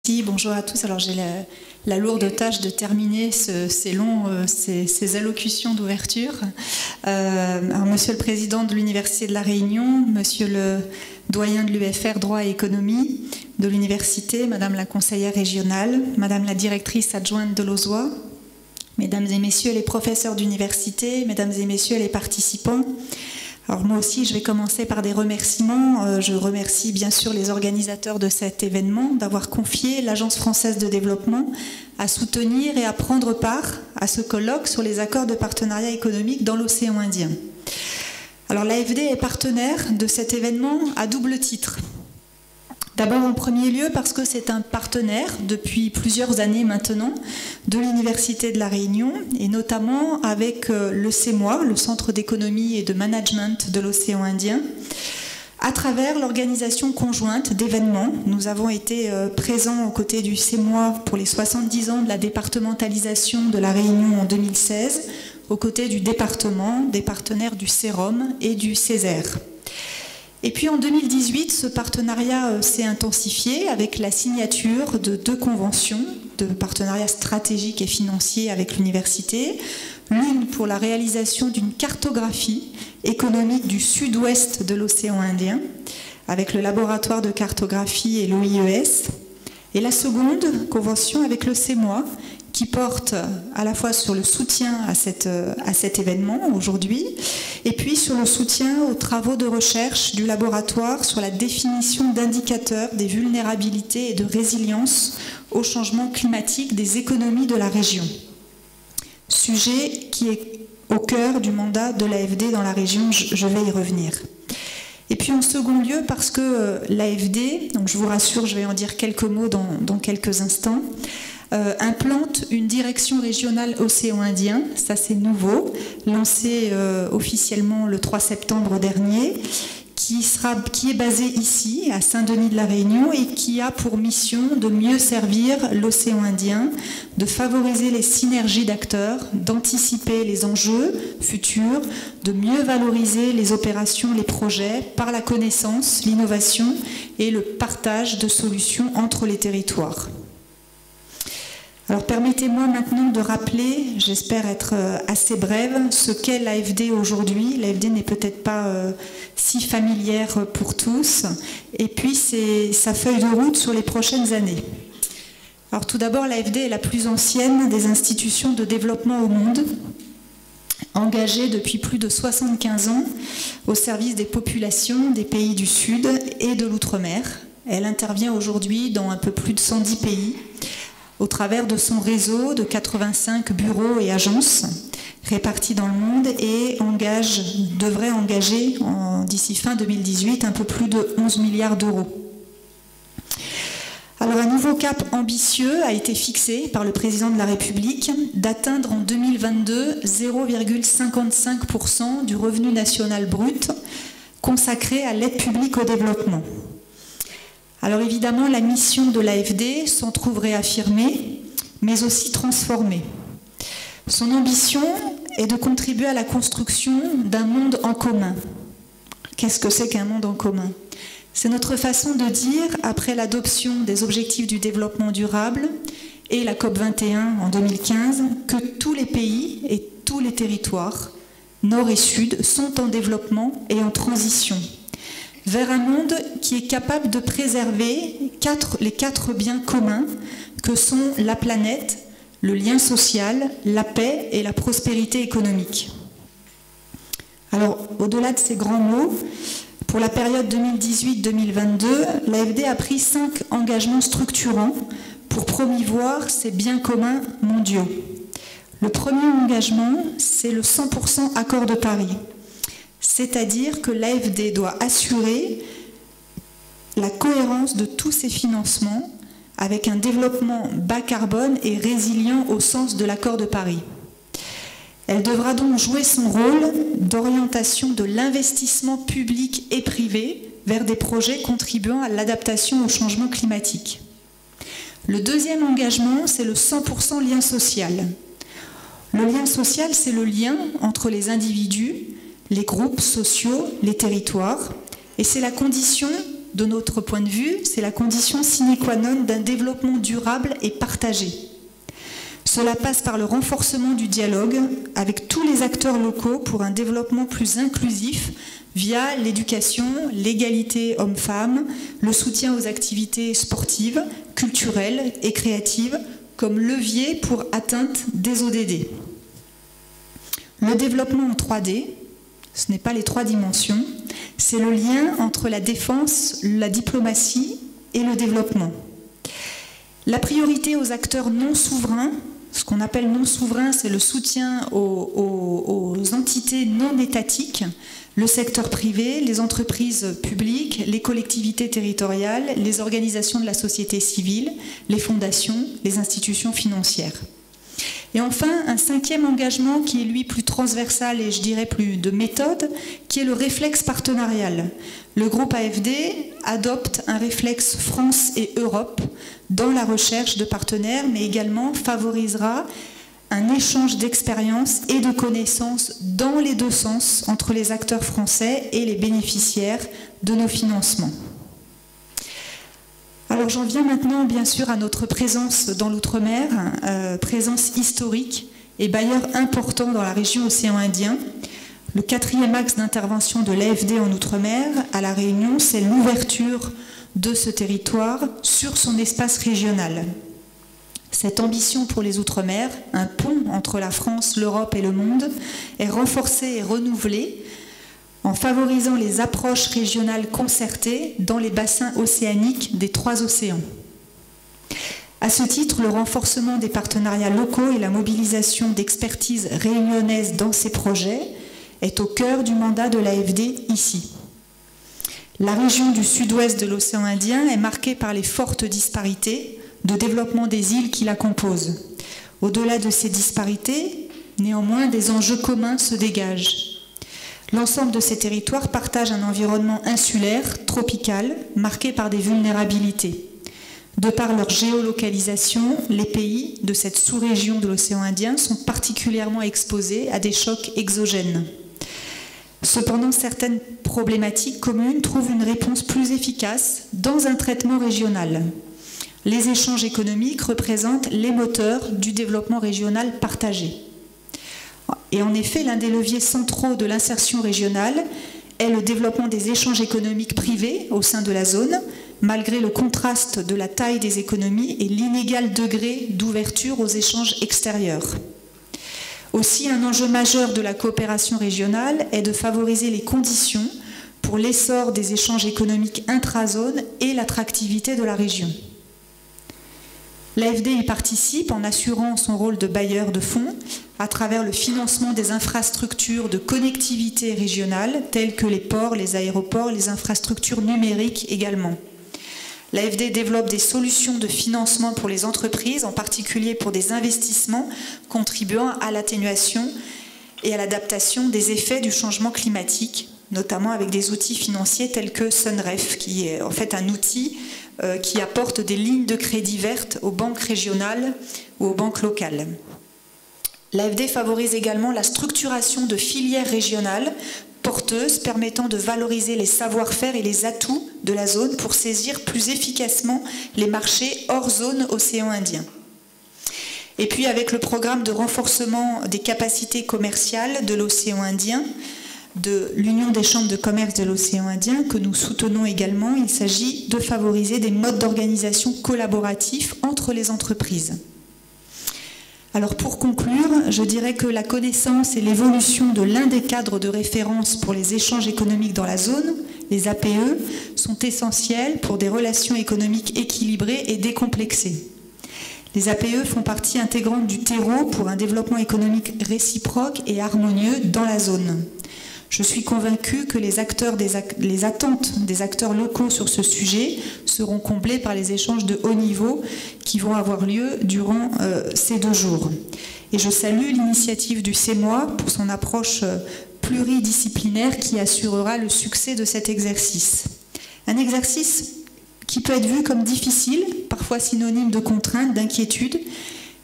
Bonjour à tous. Alors j'ai la lourde tâche de terminer ces allocutions d'ouverture. Monsieur le Président de l'Université de La Réunion, Monsieur le doyen de l'UFR Droit et Économie de l'Université, Madame la conseillère régionale, Madame la directrice adjointe de l'OSOA, Mesdames et Messieurs les professeurs d'université, Mesdames et Messieurs les participants. Alors moi aussi, je vais commencer par des remerciements. Je remercie bien sûr les organisateurs de cet événement d'avoir confié l'Agence française de développement à soutenir et à prendre part à ce colloque sur les accords de partenariat économique dans l'océan Indien. Alors l'AFD est partenaire de cet événement à double titre. D'abord en premier lieu parce que c'est un partenaire depuis plusieurs années maintenant de l'Université de La Réunion et notamment avec le CEMOA, le Centre d'économie et de management de l'océan Indien, à travers l'organisation conjointe d'événements. Nous avons été présents aux côtés du CEMOA pour les 70 ans de la départementalisation de La Réunion en 2016, aux côtés du département, des partenaires du CEROM et du CESER. Et puis en 2018, ce partenariat s'est intensifié avec la signature de 2 conventions de partenariat stratégique et financier avec l'université, l'une pour la réalisation d'une cartographie économique du sud-ouest de l'océan Indien, avec le laboratoire de cartographie et l'OIES, et la seconde convention avec le CEMOA, qui porte à la fois sur le soutien à cet événement aujourd'hui, et puis sur le soutien aux travaux de recherche du laboratoire sur la définition d'indicateurs des vulnérabilités et de résilience au changement climatique des économies de la région. Sujet qui est au cœur du mandat de l'AFD dans la région, je vais y revenir. Et puis en second lieu, parce que l'AFD, donc je vous rassure, je vais en dire quelques mots dans quelques instants, implante une direction régionale océan Indien, ça c'est nouveau, lancé officiellement le 3 septembre dernier, qui est basée ici, à Saint-Denis de la Réunion, et qui a pour mission de mieux servir l'océan Indien, de favoriser les synergies d'acteurs, d'anticiper les enjeux futurs, de mieux valoriser les opérations, les projets, par la connaissance, l'innovation et le partage de solutions entre les territoires. Alors permettez-moi maintenant de rappeler, j'espère être assez brève, ce qu'est l'AFD aujourd'hui. L'AFD n'est peut-être pas si familière pour tous. Et puis c'est sa feuille de route sur les prochaines années. Alors tout d'abord, l'AFD est la plus ancienne des institutions de développement au monde, engagée depuis plus de 75 ans au service des populations des pays du Sud et de l'Outre-mer. Elle intervient aujourd'hui dans un peu plus de 110 pays, au travers de son réseau de 85 bureaux et agences répartis dans le monde et devrait engager d'ici fin 2018 un peu plus de 11 milliards d'euros. Alors un nouveau cap ambitieux a été fixé par le président de la République d'atteindre en 2022 0,55% du revenu national brut consacré à l'aide publique au développement. Alors évidemment, la mission de l'AFD s'en trouve réaffirmée, mais aussi transformée. Son ambition est de contribuer à la construction d'un monde en commun. Qu'est-ce que c'est qu'un monde en commun? C'est notre façon de dire, après l'adoption des objectifs du développement durable et la COP21 en 2015, que tous les pays et tous les territoires, nord et sud, sont en développement et en transition vers un monde qui est capable de préserver les 4 biens communs que sont la planète, le lien social, la paix et la prospérité économique. Alors, au-delà de ces grands mots, pour la période 2018-2022, l'AFD a pris 5 engagements structurants pour promouvoir ces biens communs mondiaux. Le premier engagement, c'est le 100% accord de Paris. C'est-à-dire que l'AFD doit assurer la cohérence de tous ses financements avec un développement bas carbone et résilient au sens de l'accord de Paris. Elle devra donc jouer son rôle d'orientation de l'investissement public et privé vers des projets contribuant à l'adaptation au changement climatique. Le deuxième engagement, c'est le 100% lien social. Le lien social, c'est le lien entre les individus, les groupes sociaux, les territoires, et c'est la condition de notre point de vue, c'est la condition sine qua non d'un développement durable et partagé. Cela passe par le renforcement du dialogue avec tous les acteurs locaux pour un développement plus inclusif via l'éducation, l'égalité hommes-femmes, le soutien aux activités sportives, culturelles et créatives comme levier pour atteinte des ODD. Le développement en 3D, ce n'est pas les 3 dimensions, c'est le lien entre la défense, la diplomatie et le développement. La priorité aux acteurs non souverains, ce qu'on appelle non souverain, c'est le soutien aux entités non étatiques, le secteur privé, les entreprises publiques, les collectivités territoriales, les organisations de la société civile, les fondations, les institutions financières. Et enfin, un 5e engagement qui est lui plus transversal et je dirais plus de méthode, qui est le réflexe partenarial. Le groupe AFD adopte un réflexe France et Europe dans la recherche de partenaires, mais également favorisera un échange d'expériences et de connaissances dans les 2 sens entre les acteurs français et les bénéficiaires de nos financements. Alors j'en viens maintenant bien sûr à notre présence dans l'outre-mer, présence historique et bailleur important dans la région océan Indien. Le 4e axe d'intervention de l'AFD en outre-mer à La Réunion, c'est l'ouverture de ce territoire sur son espace régional. Cette ambition pour les Outre-mer, un pont entre la France, l'Europe et le monde, est renforcée et renouvelée en favorisant les approches régionales concertées dans les bassins océaniques des 3 océans. À ce titre, le renforcement des partenariats locaux et la mobilisation d'expertise réunionnaise dans ces projets est au cœur du mandat de l'AFD ici. La région du sud-ouest de l'océan Indien est marquée par les fortes disparités de développement des îles qui la composent. Au-delà de ces disparités, néanmoins, des enjeux communs se dégagent. L'ensemble de ces territoires partagent un environnement insulaire, tropical, marqué par des vulnérabilités. De par leur géolocalisation, les pays de cette sous-région de l'océan Indien sont particulièrement exposés à des chocs exogènes. Cependant, certaines problématiques communes trouvent une réponse plus efficace dans un traitement régional. Les échanges économiques représentent les moteurs du développement régional partagé. Et en effet, l'un des leviers centraux de l'insertion régionale est le développement des échanges économiques privés au sein de la zone, malgré le contraste de la taille des économies et l'inégal degré d'ouverture aux échanges extérieurs. Aussi, un enjeu majeur de la coopération régionale est de favoriser les conditions pour l'essor des échanges économiques intra-zone et l'attractivité de la région. L'AFD y participe en assurant son rôle de bailleur de fonds à travers le financement des infrastructures de connectivité régionale telles que les ports, les aéroports, les infrastructures numériques également. L'AFD développe des solutions de financement pour les entreprises, en particulier pour des investissements contribuant à l'atténuation et à l'adaptation des effets du changement climatique, notamment avec des outils financiers tels que Sunref, qui est en fait un outil qui apporte des lignes de crédit vertes aux banques régionales ou aux banques locales. L'AFD favorise également la structuration de filières régionales porteuses permettant de valoriser les savoir-faire et les atouts de la zone pour saisir plus efficacement les marchés hors zone océan Indien. Et puis avec le programme de renforcement des capacités commerciales de l'océan Indien, de l'Union des chambres de commerce de l'océan Indien, que nous soutenons également, il s'agit de favoriser des modes d'organisation collaboratifs entre les entreprises. Alors pour conclure, je dirais que la connaissance et l'évolution de l'un des cadres de référence pour les échanges économiques dans la zone, les APE, sont essentielles pour des relations économiques équilibrées et décomplexées. Les APE font partie intégrante du terreau pour un développement économique réciproque et harmonieux dans la zone. Je suis convaincue que les attentes des acteurs locaux sur ce sujet seront comblées par les échanges de haut niveau qui vont avoir lieu durant ces 2 jours. Et je salue l'initiative du CEMOA pour son approche pluridisciplinaire qui assurera le succès de cet exercice. Un exercice qui peut être vu comme difficile, parfois synonyme de contrainte, d'inquiétude,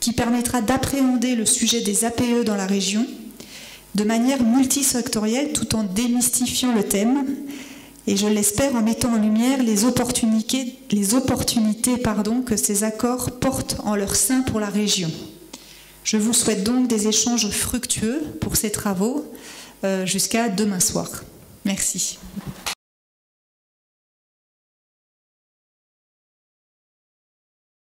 qui permettra d'appréhender le sujet des APE dans la région de manière multisectorielle tout en démystifiant le thème et je l'espère en mettant en lumière les opportunités que ces accords portent en leur sein pour la région. Je vous souhaite donc des échanges fructueux pour ces travaux jusqu'à demain soir. Merci.